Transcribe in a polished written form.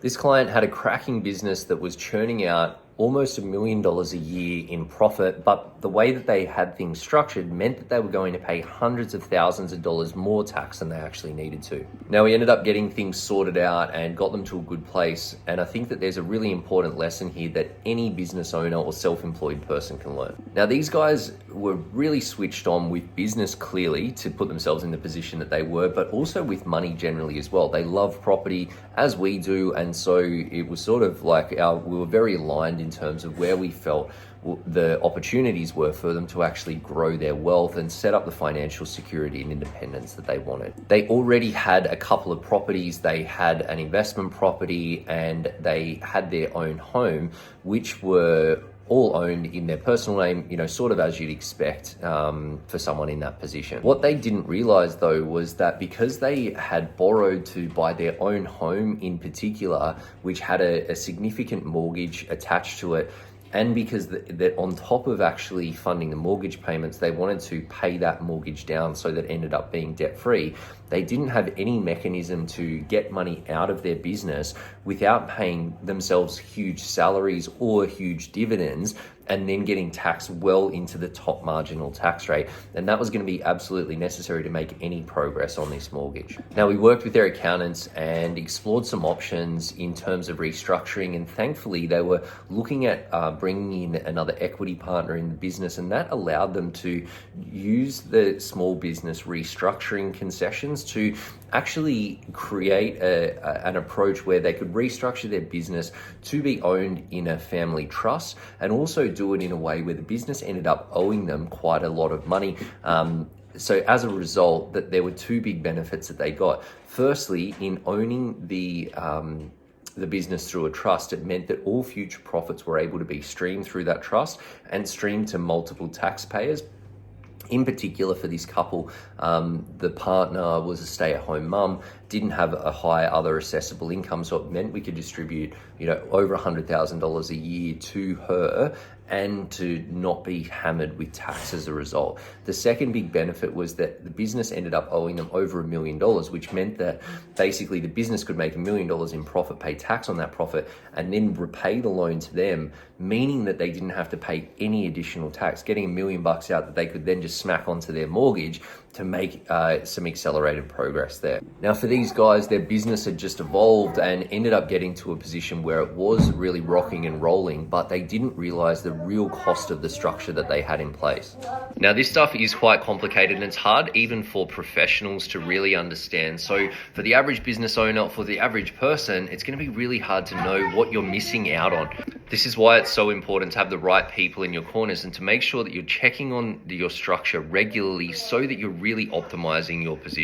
This client had a cracking business that was churning out almost $1 million a year in profit, but the way that they had things structured meant that they were going to pay hundreds of thousands of dollars more tax than they actually needed to. Now, we ended up getting things sorted out and got them to a good place, and I think that there's a really important lesson here that any business owner or self-employed person can learn. Now, these guys were really switched on with business clearly to put themselves in the position that they were, but also with money generally as well. They love property as we do, and so it was sort of like we were very aligned in terms of where we felt the opportunities were for them to actually grow their wealth and set up the financial security and independence that they wanted. They already had a couple of properties. They had an investment property and they had their own home, which were all owned in their personal name, sort of as you'd expect for someone in that position. What they didn't realize though was that because they had borrowed to buy their own home in particular, which had a significant mortgage attached to it, and because that on top of actually funding the mortgage payments, they wanted to pay that mortgage down so that it ended up being debt-free. They didn't have any mechanism to get money out of their business without paying themselves huge salaries or huge dividends and then getting taxed well into the top marginal tax rate. And that was going to be absolutely necessary to make any progress on this mortgage. Now, we worked with their accountants and explored some options in terms of restructuring. And thankfully, they were looking at bringing in another equity partner in the business. And that allowed them to use the small business restructuring concessions to actually create an approach where they could restructure their business to be owned in a family trust and also do it in a way where the business ended up owing them quite a lot of money. So as a result, that there were two big benefits that they got. Firstly, in owning the business through a trust, it meant that all future profits were able to be streamed through that trust and streamed to multiple taxpayers. In particular, for this couple, the partner was a stay-at-home mum, didn't have a high other assessable income, so it meant we could distribute, over $100,000 a year to her and to not be hammered with tax as a result. The second big benefit was that the business ended up owing them over $1 million, which meant that basically the business could make $1 million in profit, pay tax on that profit, and then repay the loan to them, meaning that they didn't have to pay any additional tax, getting $1 million out that they could then just smack onto their mortgage to make some accelerated progress there. Now, for these guys, their business had just evolved and ended up getting to a position where it was really rocking and rolling, but they didn't realize the real cost of the structure that they had in place. Now, this stuff is quite complicated and it's hard even for professionals to really understand. So for the average business owner, for the average person, it's going to be really hard to know what you're missing out on. This is why it's so important to have the right people in your corners and to make sure that you're checking on your structure regularly so that you're really optimizing your position.